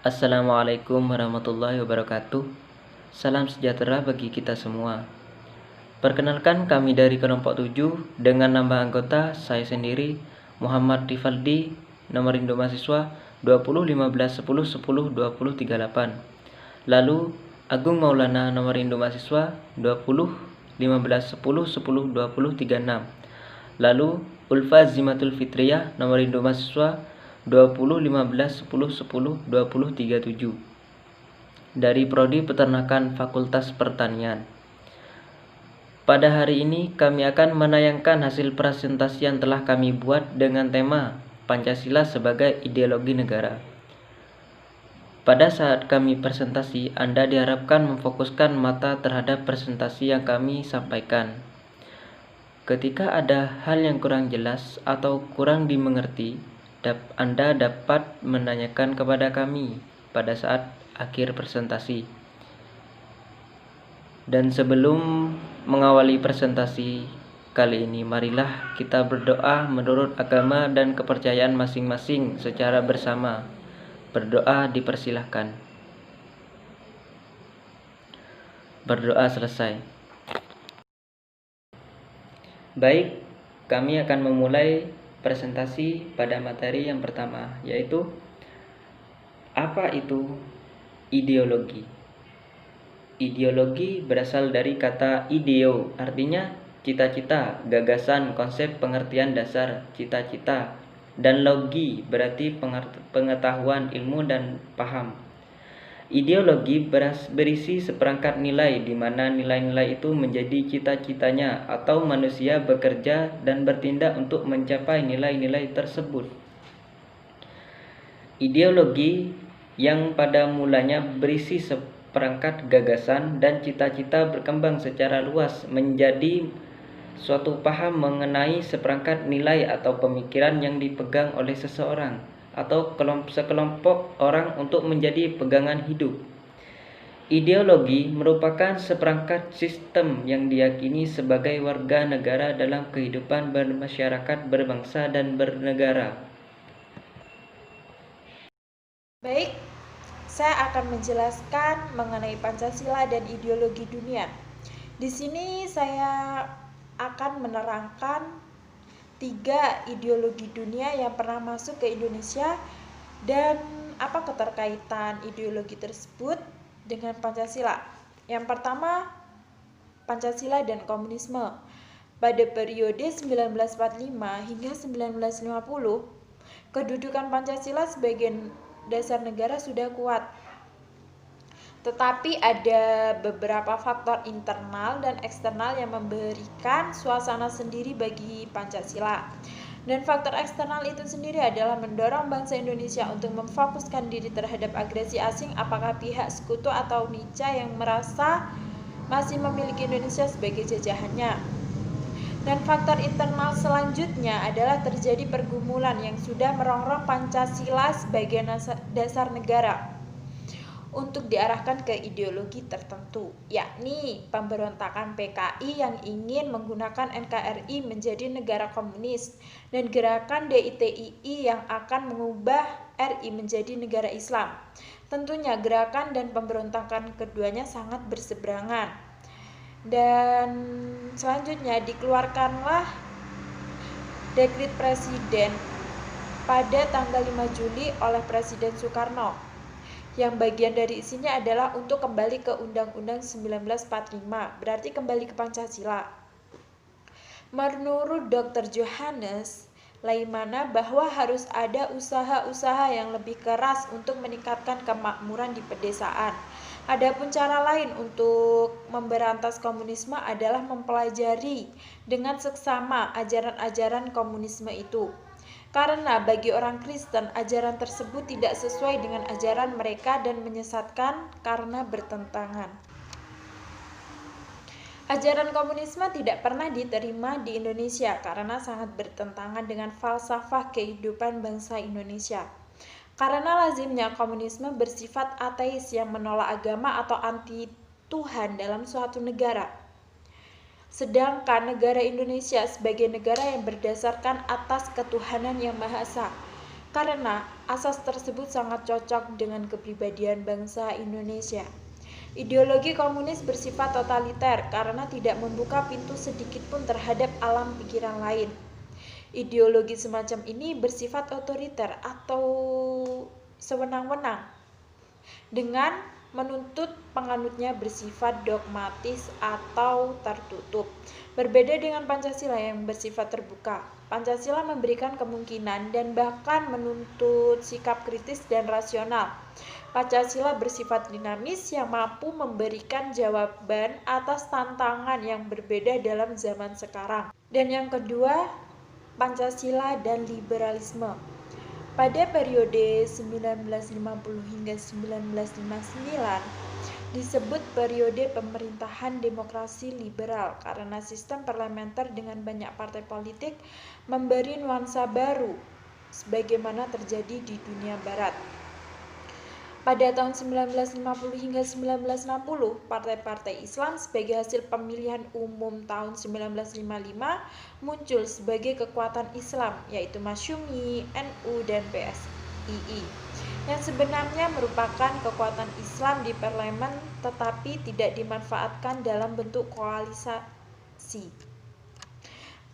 Assalamualaikum warahmatullahi wabarakatuh. Salam sejahtera bagi kita semua. Perkenalkan, kami dari kelompok 7 dengan nambah anggota saya sendiri Muhammad Rifaldi, nomor induk mahasiswa 20 15 10 10 20 38. Lalu Agung Maulana, nomor induk mahasiswa 20 15 10 10 20 36. Lalu Ulfa Zimatul Fitriyah, nomor induk mahasiswa 20 15 10 10 20 37 dari Prodi Peternakan Fakultas Pertanian. Pada hari ini kami akan menayangkan hasil presentasi yang telah kami buat dengan tema Pancasila sebagai Ideologi Negara. Pada saat kami presentasi, Anda diharapkan memfokuskan mata terhadap presentasi yang kami sampaikan. Ketika ada hal yang kurang jelas atau kurang dimengerti, Anda dapat menanyakan kepada kami pada saat akhir presentasi. Dan sebelum mengawali presentasi kali ini, marilah kita berdoa menurut agama dan kepercayaan masing-masing secara bersama. Berdoa dipersilahkan. Berdoa selesai. Baik, kami akan memulai presentasi pada materi yang pertama, yaitu apa itu ideologi. Ideologi berasal dari kata ideo, artinya cita-cita, gagasan, konsep, pengertian dasar, cita-cita. Dan logi berarti pengetahuan, ilmu, dan paham. Ideologi berisi seperangkat nilai, di mana nilai-nilai itu menjadi cita-citanya atau manusia bekerja dan bertindak untuk mencapai nilai-nilai tersebut. Ideologi yang pada mulanya berisi seperangkat gagasan dan cita-cita berkembang secara luas menjadi suatu paham mengenai seperangkat nilai atau pemikiran yang dipegang oleh seseorang atau sekelompok orang untuk menjadi pegangan hidup. Ideologi merupakan seperangkat sistem yang diyakini sebagai warga negara dalam kehidupan bermasyarakat, berbangsa, dan bernegara. Baik, saya akan menjelaskan mengenai Pancasila dan ideologi dunia. Di sini saya akan menerangkan 3 ideologi dunia yang pernah masuk ke Indonesia dan apa keterkaitan ideologi tersebut dengan Pancasila. Yang pertama, Pancasila dan komunisme. Pada periode 1945 hingga 1950, kedudukan Pancasila sebagai dasar negara sudah kuat. Tetapi ada beberapa faktor internal dan eksternal yang memberikan suasana sendiri bagi Pancasila. Dan faktor eksternal itu sendiri adalah mendorong bangsa Indonesia untuk memfokuskan diri terhadap agresi asing, apakah pihak sekutu atau nica yang merasa masih memiliki Indonesia sebagai jajahannya. Dan faktor internal selanjutnya adalah terjadi pergumulan yang sudah merongrong Pancasila sebagai dasar negara untuk diarahkan ke ideologi tertentu, yakni pemberontakan PKI yang ingin menggunakan NKRI menjadi negara komunis dan gerakan DITII yang akan mengubah RI menjadi negara Islam. Tentunya gerakan dan pemberontakan keduanya sangat berseberangan. Dan selanjutnya dikeluarkanlah dekret presiden pada tanggal 5 Juli oleh Presiden Soekarno, yang bagian dari isinya adalah untuk kembali ke Undang-Undang 1945, berarti kembali ke Pancasila. Menurut Dr. Johannes Laimana bahwa harus ada usaha-usaha yang lebih keras untuk meningkatkan kemakmuran di pedesaan. Adapun cara lain untuk memberantas komunisme adalah mempelajari dengan seksama ajaran-ajaran komunisme itu. Karena bagi orang Kristen, ajaran tersebut tidak sesuai dengan ajaran mereka dan menyesatkan karena bertentangan. Ajaran komunisme tidak pernah diterima di Indonesia karena sangat bertentangan dengan falsafah kehidupan bangsa Indonesia. Karena lazimnya komunisme bersifat ateis yang menolak agama atau anti Tuhan dalam suatu negara. Sedangkan negara Indonesia sebagai negara yang berdasarkan atas ketuhanan yang Maha Esa. karena asas tersebut sangat cocok dengan kepribadian bangsa Indonesia. Ideologi komunis bersifat totaliter karena tidak membuka pintu sedikit pun terhadap alam pikiran lain. Ideologi semacam ini bersifat otoriter atau sewenang-wenang dengan menuntut penganutnya bersifat dogmatis atau tertutup. Berbeda dengan Pancasila yang bersifat terbuka. Pancasila memberikan kemungkinan dan bahkan menuntut sikap kritis dan rasional. Pancasila bersifat dinamis yang mampu memberikan jawaban atas tantangan yang berbeda dalam zaman sekarang. Dan yang kedua, Pancasila dan liberalisme. Pada periode 1950 hingga 1959 disebut periode pemerintahan demokrasi liberal karena sistem parlementer dengan banyak partai politik memberi nuansa baru sebagaimana terjadi di dunia barat. Pada tahun 1950 hingga 1960, partai-partai Islam sebagai hasil pemilihan umum tahun 1955 muncul sebagai kekuatan Islam, yaitu Masyumi, NU, dan PSII, yang sebenarnya merupakan kekuatan Islam di parlemen tetapi tidak dimanfaatkan dalam bentuk koalisasi.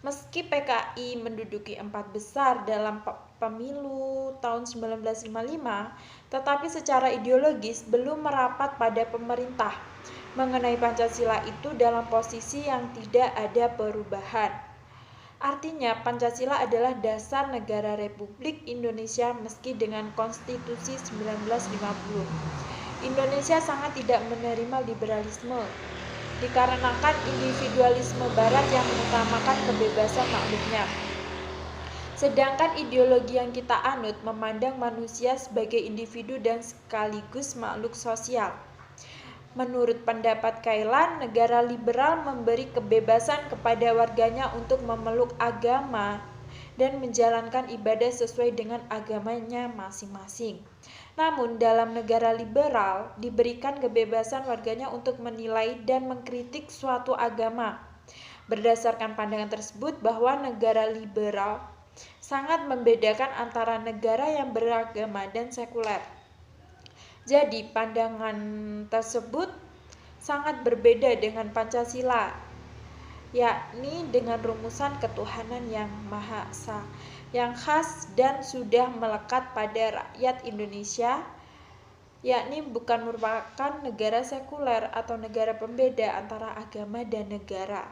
Meski PKI menduduki 4 besar dalam pemilu tahun 1955, tetapi secara ideologis belum merapat pada pemerintah. Mengenai Pancasila itu dalam posisi yang tidak ada perubahan. Artinya Pancasila adalah dasar negara Republik Indonesia meski dengan Konstitusi 1950. Indonesia sangat tidak menerima liberalisme dikarenakan individualisme barat yang mengutamakan kebebasan makhluknya. Sedangkan ideologi yang kita anut memandang manusia sebagai individu dan sekaligus makhluk sosial. Menurut pendapat Kailan, negara liberal memberi kebebasan kepada warganya untuk memeluk agama dan menjalankan ibadah sesuai dengan agamanya masing-masing. Namun dalam negara liberal diberikan kebebasan warganya untuk menilai dan mengkritik suatu agama. Berdasarkan pandangan tersebut bahwa negara liberal sangat membedakan antara negara yang beragama dan sekuler. Jadi pandangan tersebut sangat berbeda dengan Pancasila, yakni dengan rumusan ketuhanan yang Maha Esa, yang khas dan sudah melekat pada rakyat Indonesia, yakni bukan merupakan negara sekuler atau negara pembeda antara agama dan negara.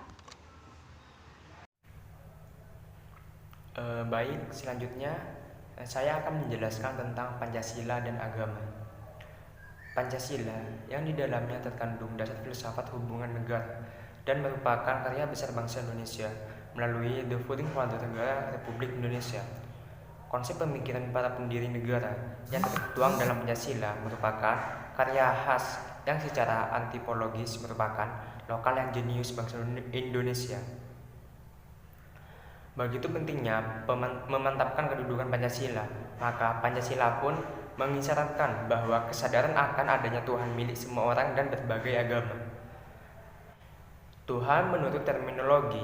Baik, selanjutnya saya akan menjelaskan tentang Pancasila dan agama. Pancasila yang di dalamnya terkandung dasar filsafat hubungan negara dan merupakan karya besar bangsa Indonesia melalui The Founding Father Negara Republik Indonesia. Konsep pemikiran para pendiri negara yang tertuang dalam Pancasila merupakan karya khas yang secara antropologis merupakan lokal yang jenius bangsa Indonesia. Begitu pentingnya memantapkan kedudukan Pancasila, maka Pancasila pun mengisyaratkan bahwa kesadaran akan adanya Tuhan milik semua orang dan berbagai agama. Tuhan menurut terminologi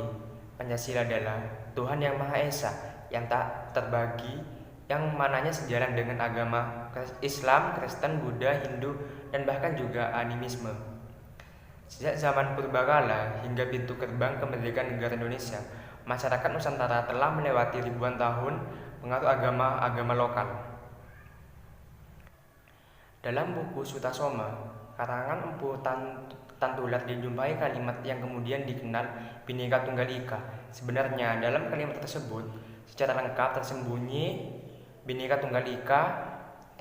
Pancasila adalah Tuhan yang Maha Esa, yang tak terbagi, yang mananya sejalan dengan agama Islam, Kristen, Buddha, Hindu, dan bahkan juga animisme. Sejak zaman purbakala hingga pintu gerbang kemerdekaan negara Indonesia, masyarakat Nusantara telah melewati ribuan tahun pengaruh agama-agama lokal. Dalam buku Sutasoma, karangan Empu Tantular dijumpai kalimat yang kemudian dikenal Bhinneka Tunggal Ika. Sebenarnya dalam kalimat tersebut secara lengkap tersembunyi Bhinneka Tunggal Ika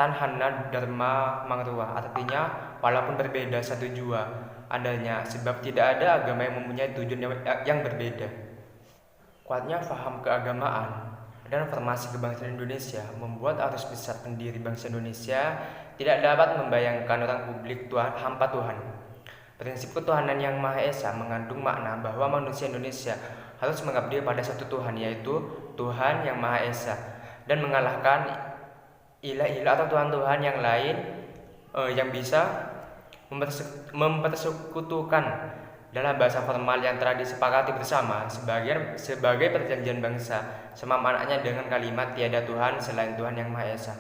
Tanhana Dharma Mangruwa, artinya walaupun berbeda satu jua adanya, sebab tidak ada agama yang mempunyai tujuan yang berbeda. Kuatnya faham keagamaan dan formasi kebangsaan Indonesia membuat arus besar pendiri bangsa Indonesia tidak dapat membayangkan orang publik hampa Tuhan. Prinsip ketuhanan yang Maha Esa mengandung makna bahwa manusia Indonesia harus mengabdi pada satu Tuhan, yaitu Tuhan yang Maha Esa, dan mengalahkan ilah-ilah atau Tuhan-Tuhan yang lain yang bisa mempersekutukan Dalam bahasa formal yang telah disepakati bersama sebagai perjanjian bangsa, semua maknanya dengan kalimat tiada Tuhan selain Tuhan Yang Maha Esa.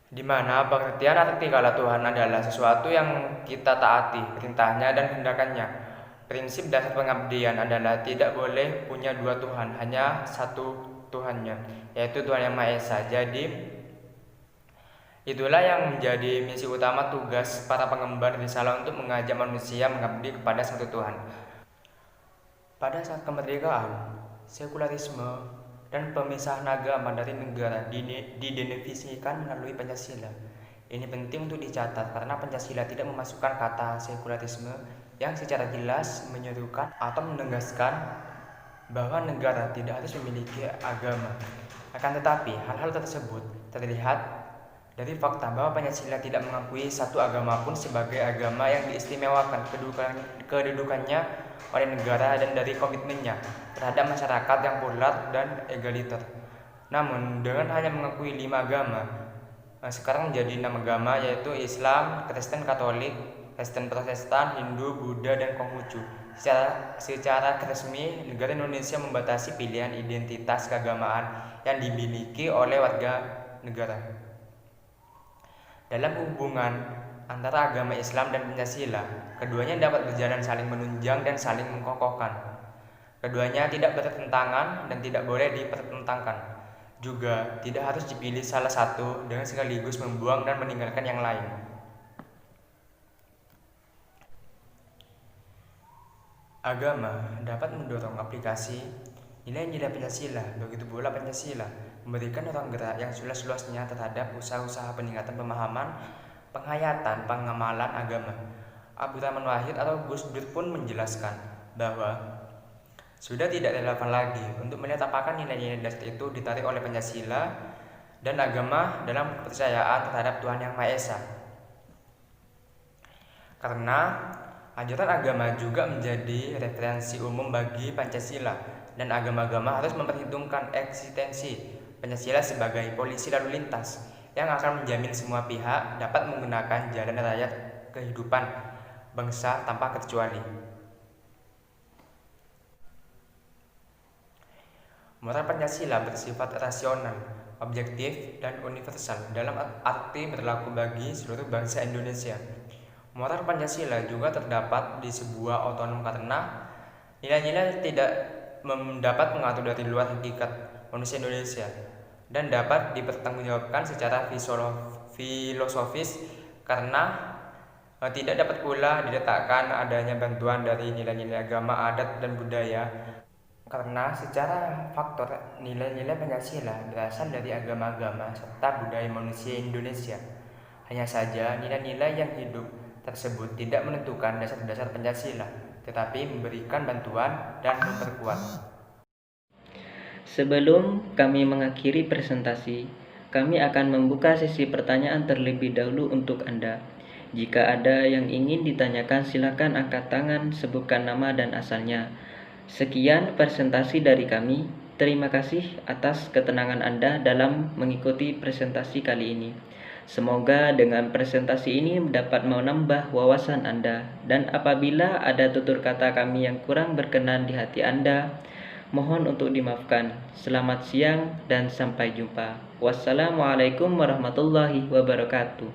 Di mana pengertian arti kala Tuhan adalah sesuatu yang kita taati perintahnya dan tindakannya. Prinsip dasar pengabdian adalah tidak boleh punya dua Tuhan, hanya satu Tuhannya, yaitu Tuhan Yang Maha Esa. Jadi itulah yang menjadi misi utama tugas para pengemban risalah untuk mengajak manusia mengabdi kepada satu Tuhan. Pada saat kemerdekaan, sekularisme dan pemisahan agama dari negara didefinisikan melalui Pancasila. Ini penting untuk dicatat karena Pancasila tidak memasukkan kata sekularisme yang secara jelas menyerukan atau menegaskan bahwa negara tidak harus memiliki agama. Akan tetapi, hal-hal tersebut terlihat dari fakta bahwa Pancasila tidak mengakui satu agama pun sebagai agama yang diistimewakan kedudukannya oleh negara dan dari komitmennya terhadap masyarakat yang polar dan egaliter. Namun, dengan hanya mengakui 5 agama, sekarang menjadi 6 agama, yaitu Islam, Kristen Katolik, Kristen Protestan, Hindu, Buddha, dan Konghucu. Secara resmi, negara Indonesia membatasi pilihan identitas keagamaan yang dimiliki oleh warga negara. Dalam hubungan antara agama Islam dan Pancasila, keduanya dapat berjalan saling menunjang dan saling mengkokohkan. Keduanya tidak bertentangan dan tidak boleh dipertentangkan. Juga tidak harus dipilih salah satu dengan sekaligus membuang dan meninggalkan yang lain. Agama dapat mendorong aplikasi nilai-nilai Pancasila, begitu pula Pancasila memberikan ruang gerak yang seluas-luasnya terhadap usaha-usaha peningkatan pemahaman, penghayatan, pengamalan agama. Abdurrahman Wahid atau Gus Dur pun menjelaskan bahwa sudah tidak relevan lagi untuk melihat apakah nilai-nilai dasar itu ditarik oleh Pancasila dan agama dalam kepercayaan terhadap Tuhan Yang Maha Esa. Karena ajaran agama juga menjadi referensi umum bagi Pancasila dan agama-agama harus memperhitungkan eksistensi Pancasila sebagai polisi lalu lintas yang akan menjamin semua pihak dapat menggunakan jalan raya kehidupan bangsa tanpa terkecuali. Moral Pancasila bersifat rasional, objektif, dan universal dalam arti berlaku bagi seluruh bangsa Indonesia. Moral Pancasila juga terdapat di sebuah otonom karena nilai-nilai tidak mendapat mengatur dari luar hakikat manusia Indonesia dan dapat dipertanggungjawabkan secara filosofis karena tidak dapat pula diletakkan adanya bantuan dari nilai-nilai agama, adat, dan budaya karena secara faktor nilai-nilai Pancasila berasal dari agama-agama serta budaya manusia Indonesia. Hanya saja nilai-nilai yang hidup tersebut tidak menentukan dasar-dasar Pancasila, tetapi memberikan bantuan dan memperkuat. Sebelum kami mengakhiri presentasi, kami akan membuka sesi pertanyaan terlebih dahulu untuk Anda. Jika ada yang ingin ditanyakan, silakan angkat tangan, sebutkan nama dan asalnya. Sekian presentasi dari kami. Terima kasih atas ketenangan Anda dalam mengikuti presentasi kali ini. Semoga dengan presentasi ini dapat menambah wawasan Anda, dan apabila ada tutur kata kami yang kurang berkenan di hati Anda, mohon untuk dimaafkan. Selamat siang dan sampai jumpa. Wassalamualaikum warahmatullahi wabarakatuh.